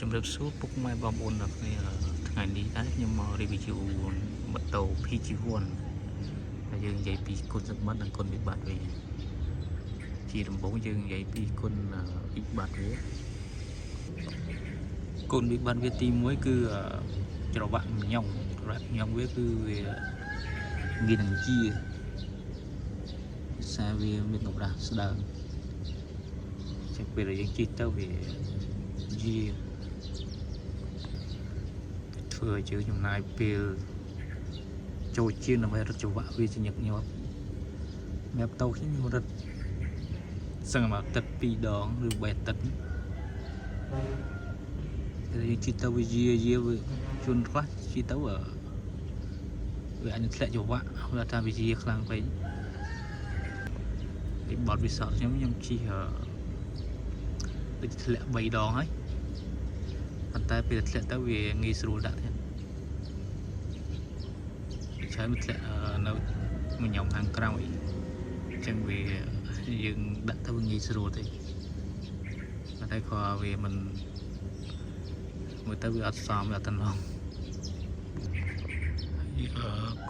ជំរាបសួរពុកម៉ែបងប្អូនទាំងគ្នាថ្ងៃនេះដែរខ្ញុំមក review ម៉ូតូ PG1 ហើយយើងនិយាយពីគុណសម្បត្តិនិងគុណវិបត្តិវាជាដំបូងយើងនិយាយពីគុណវិបត្តិវាគុណវិបត្តិវាទី1គឺច្រវាក់ញ៉ុងវាគឺវាងាយនឹងជាសារវាមានកម្រាស់ស្ដើងចឹងពេលដែលយើងជិះទៅវាជាធ្វើឲ្យយើងចំណាយពេលចូលជាងដើម្បីរត់ច្រវាក់វាជាញឹកញាប់ម៉ែបតោខ្ញុំរត់សឹងមកទឹក2ដងឬ3ទឹកពេលយើងជិះទៅវាវាជួនខ្លះជិះទៅវាអាចនឹងធ្លាក់ច្រវាក់ព្រោះថាវាជាខ្លាំងពេកពីបទពិសោធន៍ខ្ញុំជិះដូចធ្លាក់3ដងហើយប៉ុន្តែពេលធ្លាក់ទៅវាងាយស្រួលដាក់ទៀតច្រើនវាធ្លាក់នៅមួយញ៉ុំខាងក្រោយអញ្ចឹងវាយើងដាក់ទៅងាយស្រួលទេប៉ុន្តែក៏វាមិនមើលទៅវាអត់សមវាអត់តំណង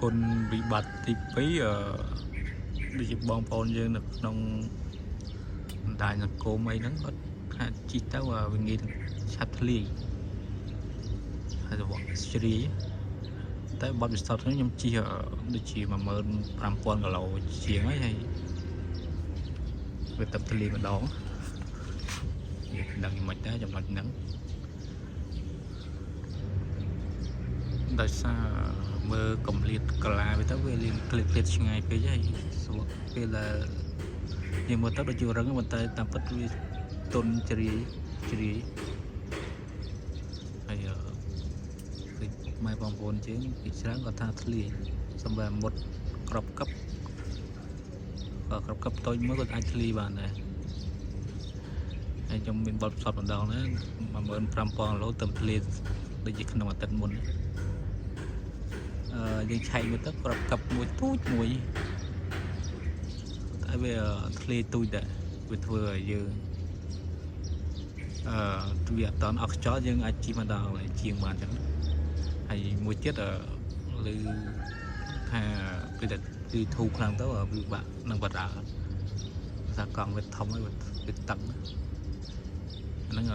គុណវិបត្តិទី2ដូចជាបងប្អូនយើងនៅក្នុងបណ្ដាញសង្គមអីហ្នឹងគាត់ថាជីកទៅវាងាយឆាប់ធ្លាយហើយទៅជ្រាយតែបទពិសោធន៍ខ្ញុំជិះដូចជា 15000 គីឡូជាងហើយវាទឹកធ្លាយម្ដងដឹងមិនដែរចំណុចហ្នឹងដោយសារមើលកំលៀតកាឡាវាទៅវាលៀងក្លៀតឆ្ងាយពេកហើយស្រួលពេលដែលយើងមើលទៅដូចជារឹងប៉ុន្តែតាមពិតវាទន់ជ្រាយហើយម៉ែបងប្អូនជាងពីច្រើនគាត់ថាធ្លាយសម្រាប់មុតក្របកឹបតូចមើលគាត់អាចធ្លាយបានដែរហើយខ្ញុំមានបទពិសោធន៍ម្ដងណា15000 គីឡូទៅធ្លាយដូចជាក្នុងអាទិត្យមុនយើងឆែកមើលទៅក្របកឹបមួយទូចមួយតែវាធ្លាយទូចដែរវាធ្វើឲ្យយើងវាអត់តន់អស់ខ្យល់យើងអាចជិះមកដល់ជាងបានអញ្ចឹងហើយមួយទៀតឬថាពេលតែគឺធូរខ្លាំងទៅវាបាក់នឹងបដាថាកង់វាធំហើយវាតឹងហ្នឹង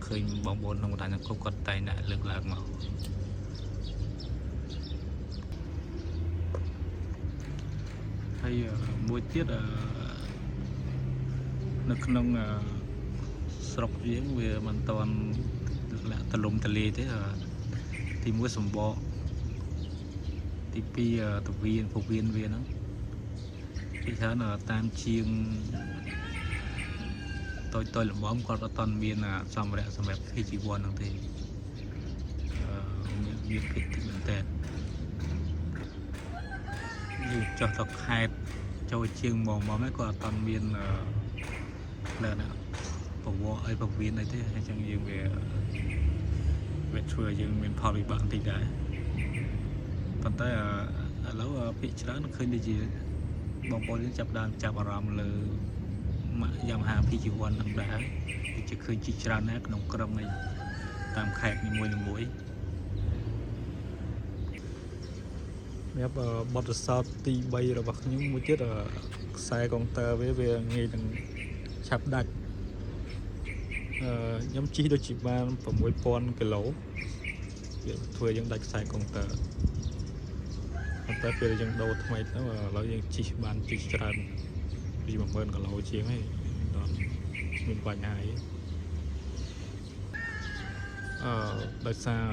ឃើញបងប្អូនក្នុងបណ្ដាញសង្គមគាត់តែងតែលើកឡើងមកហើយមួយទៀតនៅក្នុងស្រុកយើងវាមិនតន់លាក់ទលំទលាយទេទី1សម្បកទី2ទវៀនពវៀនវាហ្នឹងពីច្រើនតាមជាងតូចលំបំគាត់អត់តន់មានសម្រាប់ PG1 ហ្នឹងទេមានភិកតិចមែនតើយើងចុះទៅខេត្តចូលជាងមកហ្នឹងគាត់អត់តន់មានលើណាពវអីពវៀនអីទេអញ្ចឹងយើងវាធ្វើយើងមានផលវិបាកបន្តិចដែរប៉ុន្តែឥឡូវភាគច្រើនឃើញដូចជាបងប្អូនយើងចាប់អារម្មណ៍លើម៉ាក Yamaha PG1 ហ្នឹងដែរដូចជាឃើញជីច្រើនណាស់ក្នុងក្រុងនេះតាមខេត្តនីមួយសម្រាប់បទពិសោធន៍ទី3របស់ខ្ញុំមួយទៀតខ្សែកុងទ័រវាងាយនឹងឆាប់ដាច់ខ្ញុំជិះដូចជាបាន 6000 គីឡូវាធ្វើយើងដាច់ខ្សែកុងទ័រប៉ុន្តែពេលយើងដូរថ្មីទៅឥឡូវយើងជិះច្រើនពី 10000 គីឡូជាងហើយដល់មានបញ្ហាដោយសារ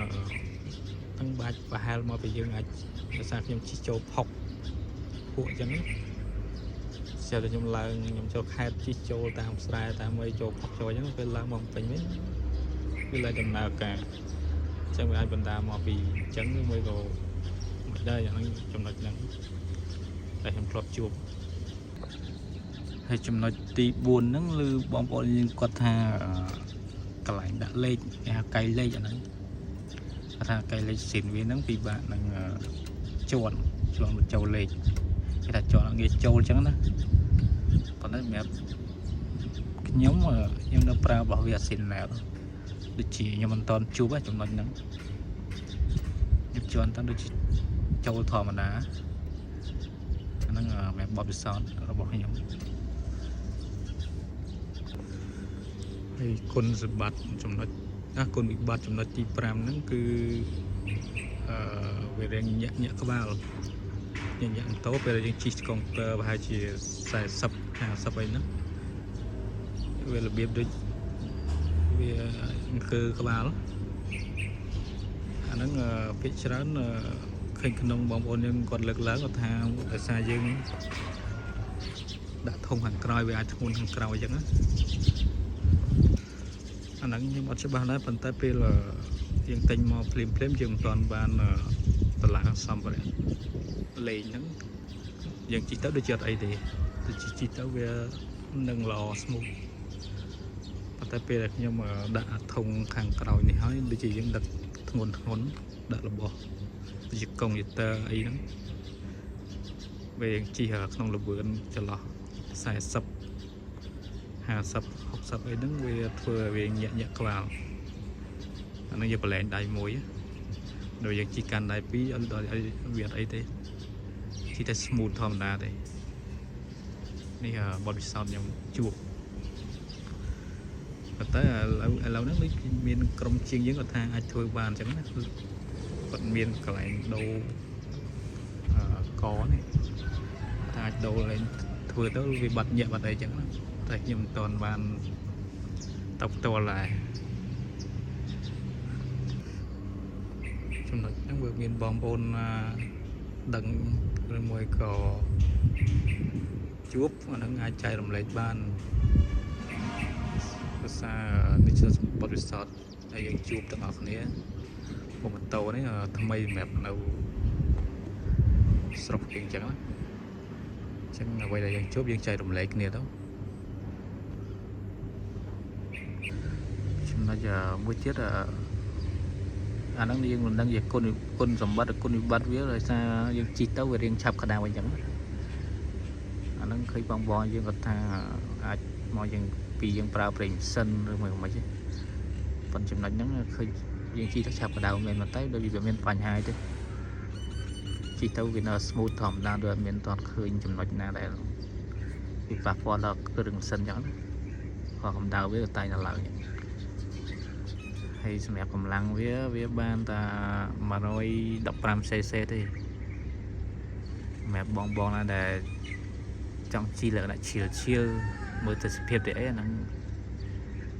ទាំងបាច់ប្រហែលមកពីយើងអាចដោយសារខ្ញុំជិះចូលផុកពួកអញ្ចឹងស្រាប់តែខ្ញុំឡើងខ្ញុំចូលខេត្តជិះចូលតាមស្រែតាមអីចូលផុកចូលអញ្ចឹងពេលឡើងមកពេញវិញវាឡើងដំណើរការអញ្ចឹងវាអាចបណ្ដាលមកពីអញ្ចឹងមួយក៏មិនដែរយ៉ាងហ្នឹងចំណុចហ្នឹងតែខ្ញុំធ្លាប់ជួបហើយចំណុចទី4ហ្នឹងឬបងប្អូនយើងគាត់ថាកន្លែងដាក់លេខគេហៅកៃលេខអាហ្នឹងគាត់ថាកៃលេខស៊ីនវាហ្នឹងពិបាកនឹងជាន់ឆ្លងបញ្ចូលលេខគេថាជាន់ងាយចូលអញ្ចឹងណាប៉ុន្តែសម្រាប់ខ្ញុំនៅប្រើរបស់វាស៊ីនណែល ដូចជាខ្ញុំមិនតន់ជួបចំណុចហ្នឹងខ្ញុំជន់តន់ដូចចូលធម្មតាអាហ្នឹងមានបទពិសោធន៍របស់ខ្ញុំហើយគុណសម្បត្តិចំណុចគុណវិបត្តិចំណុចទី5ហ្នឹងគឺវារៀងញាក់ក្បាលញាក់តោពេលយើងជិះកុងទ័រប្រហែលជា40 50អីហ្នឹងវារបៀបដូចវាអង្គើក្បាលអាហ្នឹងភាគច្រើនឃើញក្នុងបងប្អូនយើងគាត់លើកឡើងគាត់ថាដោយសារយើងដាក់ធុងខាងក្រោយវាអាចធ្ងន់ខាងក្រោយអញ្ចឹងណាអាហ្នឹងខ្ញុំអត់ច្បាស់ដែរប៉ុន្តែពេលយើងទិញមកភ្លាមយើងមិនទាន់បានតម្លើងសម្ភារៈលេងហ្នឹងយើងជិះទៅដូចជាអត់អីទេទៅជិះទៅវានឹងល្អស្មូតប៉ុន្តែពេលដែលខ្ញុំដាក់ធុងខាងក្រោយនេះហើយដូចជាយើងដាក់ធ្ងន់ដាក់របស់ដូចជាកុងយូទ័រអីហ្នឹងវាយើងជិះក្នុងល្បឿនចន្លោះ40 50 60អីហ្នឹងវាធ្វើឲ្យវាញាក់ក្បាលអាហ្នឹងយកប្រឡែងដៃមួយដូចយើងជិះកាន់ដៃពីរអត់ដល់វាអត់អីទេជិះតែ smooth ធម្មតាទេនេះបទពិសោធន៍ខ្ញុំជួបប៉ុន្តែឥឡូវហ្នឹងដូចមានក្រុមជាងយើងគាត់ថាអាចធ្វើបានអញ្ចឹងណាគាត់មានកន្លែងដូរកនេះថាអាចដូរឡើងធ្វើទៅវាបាត់ញាក់បាត់អីអញ្ចឹងណាតែខ្ញុំមិនទាន់បានទៅផ្ទាល់ដែរចំណុចហ្នឹងវាមានបងប្អូនដឹងឬមួយក៏ជួបអាហ្នឹងអាចចែករំលែកបានភាសានេះជាបទពិសោធន៍ដែលយើងជួបទាំងអស់គ្នាម៉ូតូនេះថ្មីសម្រាប់នៅស្រុកយើងអញ្ចឹងណាអញ្ចឹងអ្វីដែលយើងជួបយើងចែករំលែកគ្នាទៅចំណុចមួយទៀតអាហ្នឹងយើងមិនដឹងជាគុណសម្បត្តិគុណវិបត្តិវាដោយសារយើងជិះទៅវារៀងឆាប់ក្តៅអញ្ចឹងអាហ្នឹងឃើញបងយើងគាត់ថាអាចមកយើងពីយើងប្រើប្រេងម៉ាស៊ីនឬមួយមិនទេប៉ុន្តែចំណុចហ្នឹងឃើញយើងជិះទៅឆាប់ក្តៅមែនប៉ុន្តែដូចវាមានបញ្ហាទេជិះទៅវានៅ smooth ធម្មតាដូចអត់មានតន់ឃើញចំណុចណាដែលវាប៉ះពាល់ដល់គ្រឿងម៉ាស៊ីនអញ្ចឹងក៏កម្ដៅវាតែនៅឡើងហើយសម្រាប់កម្លាំងវាបានតែ 115cc ទេសម្រាប់បងណាដែលចង់ជិះលក្ខណៈឈៀលមើលទស្សនភាពទេអីហ្នឹង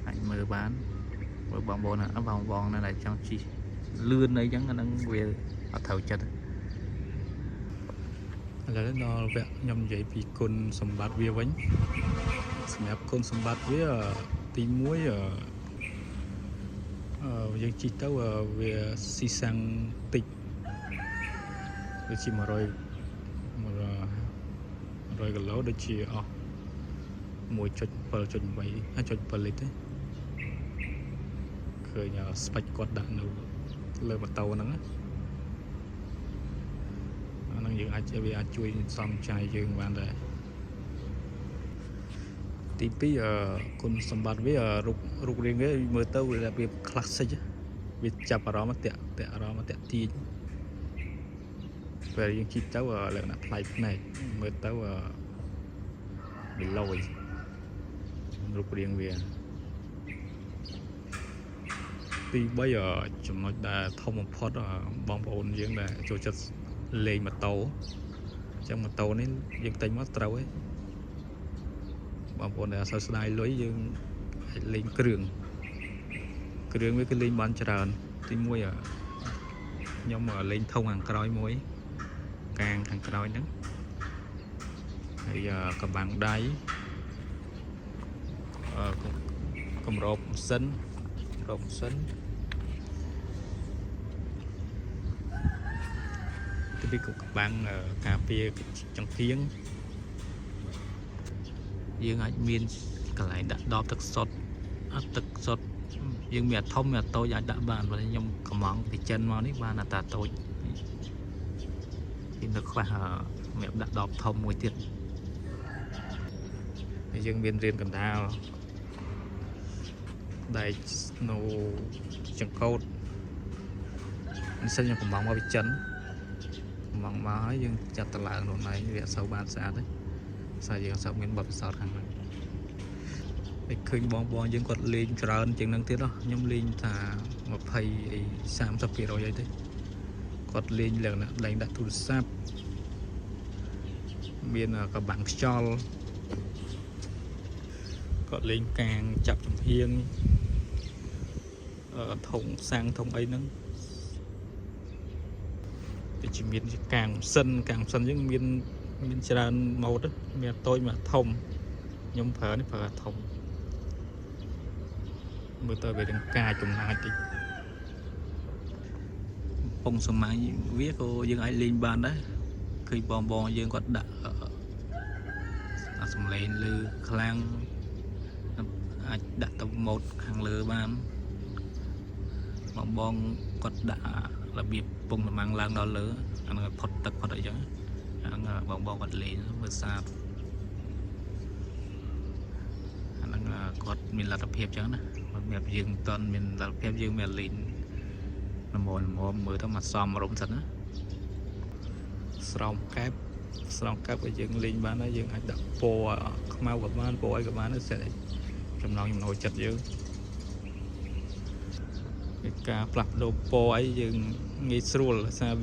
អាចមើលបានមើលបងណាដែលចង់ជិះលឿនអីចឹងអាហ្នឹងវាអត់ត្រូវចិត្តឥឡូវដល់វគ្គខ្ញុំនិយាយពីគុណសម្បត្តិវាវិញសម្រាប់គុណសម្បត្តិវាទី1យើងជិះទៅវាស៊ីសាំងតិចដូចជា100 គីឡូដូចជាអស់ 1.7.8 1.7 លីត្រទេឃើញស្ពេចគាត់ដាក់នៅលើម៉ូតូហ្នឹងអាហ្នឹងយើងអាចជួយសំចៃយើងបានដែរទី2គុណសម្បត្តិវារូបរាងវាមើលទៅវា classic វាចាប់អារម្មណ៍តាក់អារម្មណ៍តាក់ទាញពេលយើងជិះទៅលក្ខណៈប្លែកភ្នែកមើលទៅវាលយរូបរាងវាទី3ចំណុចដែលធំបំផុតបងប្អូនយើងដែលចូលចិត្តលេងម៉ូតូអញ្ចឹងម៉ូតូនេះយើងទិញមកត្រូវឯងបងប្អូនដែលអត់សូវស្ដាយលុយយើងអាចលេងគ្រឿងវាគឺលេងបានច្រើនទី1ខ្ញុំលេងធុងខាងក្រោយមួយកាងខាងក្រោយហ្នឹងហើយកំបាំងដៃគម្របម៉ាស៊ីនទី2កំបាំងការពារចង្កៀងយើងអាចមានកន្លែងដាក់ដបទឹកសុទ្ធទឹកសុទ្ធយើងមានអាធំមានអាតូចអាចដាក់បានព្រោះខ្ញុំកំងពីចិនមកនេះបានអាតាតូចយើងនៅខ្វះសម្រាប់ដាក់ដបធំមួយទៀតហើយយើងមានរៀនកណ្ដាល đại nô chẳng câu sinh nhật của mong vào chân mong má nhưng chặt tạt lại nụ này việc sâu ban xa đấy sao giờ sâu miền bập sọt hàng này để khơi bong nhưng còn lên trơn chừng năng tiết đó nhóm lên thà một thầy sám sập kia rồi vậy thế còn lên lần đánh đặt thủ sáp miền các bạn cho còn lên càng chặt trong hiên thùng sang thùng ấy nó thì chỉ miền càng sân những miền tràn màu đó miền tôi mà thông nhóm phở này phở thông bữa tôi về đường ca chủng hai tí bông sầm máy viết cô dương ai lên bàn đấy khi bom dương có đã sầm lên lư khang đặt tầm một hàng lừa ban bom có đã là biệt bông là mang lang đó lứa anh là phật tật phật đấy chứ anh là bom vật lý vừa xa anh là còn mình là tập hiệp chứ nè mẹ dương toàn mình là phép dương mẹ lìn là một mới tao mặt xòm mà rộng thật á xong kép ở dương linh bán nó dương anh đặt po mau gặp bán po ấy gặp bán nó sẽ trong lòng mình hồi chặt dương cái cá plak đồ po ấy dương nghĩ sưu là sao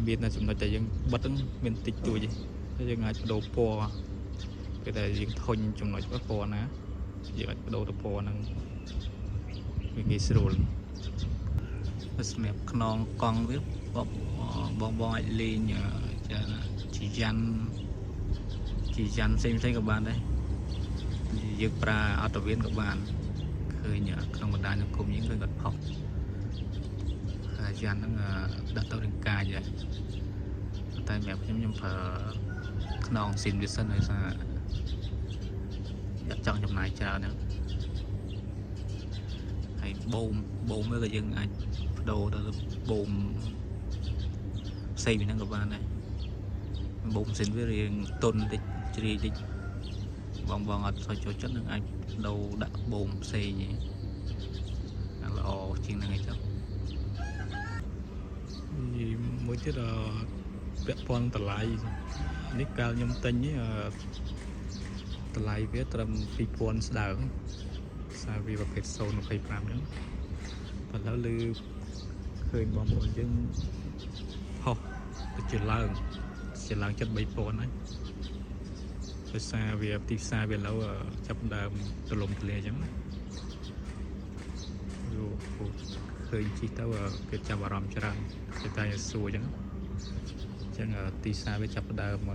biết là chúng ta chạy dương bắt ứng bên tịch tuổi gì dương ai đồ po cái này dương thôi chúng nó có po ná giờ đồ đồ po năng mình nghĩ sưu mẹp non con biết bong lên chỉ dàn xem các bạn đây dương pra ở tàu viên các bạn khơi nhở trong một đài nó cùng những người gật học dàn nó đặt tàu đến ca vậy tay mẹp giống phải non xin biết sân này sao chọn trong này chờ nữa hay bồn mới là dân anh đồ đó là bồn xây bên các bạn này bồn xin với riêng tôn địch vòng ở thôi chỗ chất nước anh đâu đã bồn xây gì là ồ chuyện này chắc mỗi chiếc là vẽ pon tờ lại nít cao nhâm tinh với tờ lại vẽ tầm phi pon đảo sao vì vật phết sâu nó phải làm nữa và lão lư khơi bom bồn chân ho chỉ lần chất bay pon ấy rồi xa vì tiếp xa về lão chấp đàm từ lồng lề chẳng rồi khơi chỉ tao cái chạm vào rầm cho rằng cái tay xuôi chẳng tí xa với chấp đàm mà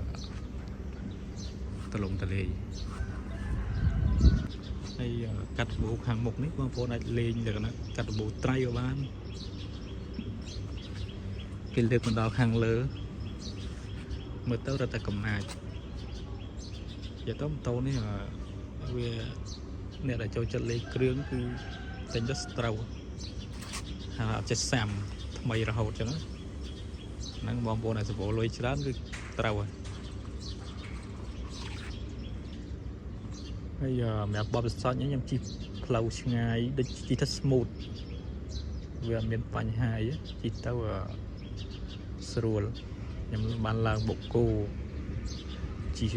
từ lồng lề hay cắt bộ hàng một nít bom phun này lên được nó cắt bộ trai ở ban cái lực mình đào hàng lỡ mới tới ra tại cầm này giờ tao này là về nè là cho chân lấy kêu cứ đánh rất trâu hàng chết sàm mày ra hậu cho nó năng bom phun này sẽ bộ lôi chán cứ trâu bây giờ mẹ bom sót những chi lâu ngày để chi thật smooth về miền Pành Hải chi tao sưu nhằm ban lang bộ cô chỉ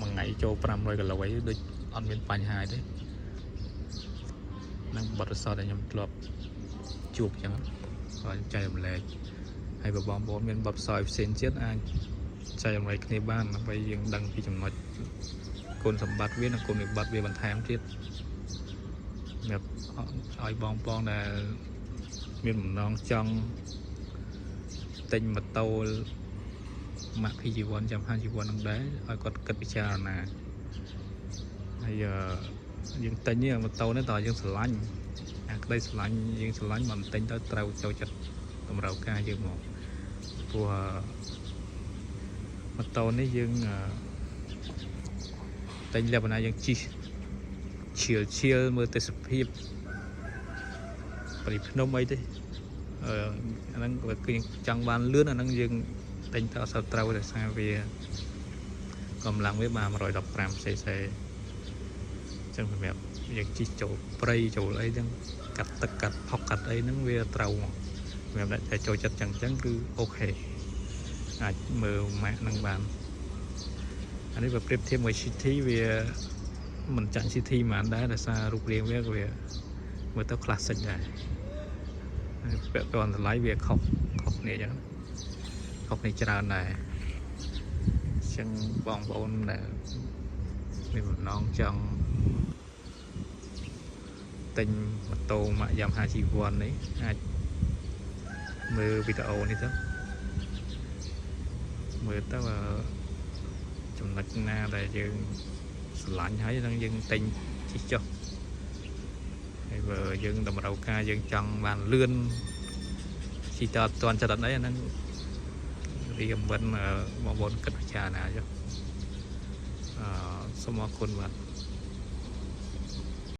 một ngày cho pram rồi cái lối để ăn miền Pành Hải đấy năng bật sót để nhằm club chuột chẳng rồi chạy một lệ hay vào bom miền bắp sỏi sen chết anh chạy một cái ban bây giờ đăng ký chấm nóiคนสมบัติเวียนคนบัตรเวียนแทมที่แบบไอ้บองน่ะมีหนุ่มน้องจังเต็งมาโตมาพี่จีวันจำ5 จีวันนั่งได้ไอ้ก็กัดพิจารณาไอ้ยังเต็งเนี่ยมาโตนั่นต่อยังสลันได้สลันยังสลันมันเต็งได้เต้าเจ้าจัดตำเรากายังหมดตัวมาโตนี่ยังtên là nàyยังchiều mưa tới sập hiệp bởi nó mấy đấy năng cái trang ban lướt là năng dừng tên thao sao trâu để sao về còn làm với bà mà rồi đọc làm xe chẳng phải mẹ việc chỉ chỗ prey chỗ ấy đang cắt học cắt ấy nó về trâu mà lại phải cho chặt chẳng cứ ok mờ mẹ năng bàn anh ấy vào prep thêm một city về mình chặn city mà anh đã là xa rụt liền về mới tới classic này còn lái về học này chứ học này chả này chân bong là mình non chân tình mà tô mà dòng 2 chi won đấy mưa video này đó mưa tới là trong lịch na là dương lạnh thấy đang dân tình chỉ cho hay vừa dân đồng đầu ca dân chân bàn lươn chỉ cho toàn cho đấy nó đi bên mà bọn kịch trà nào chứ số một con vật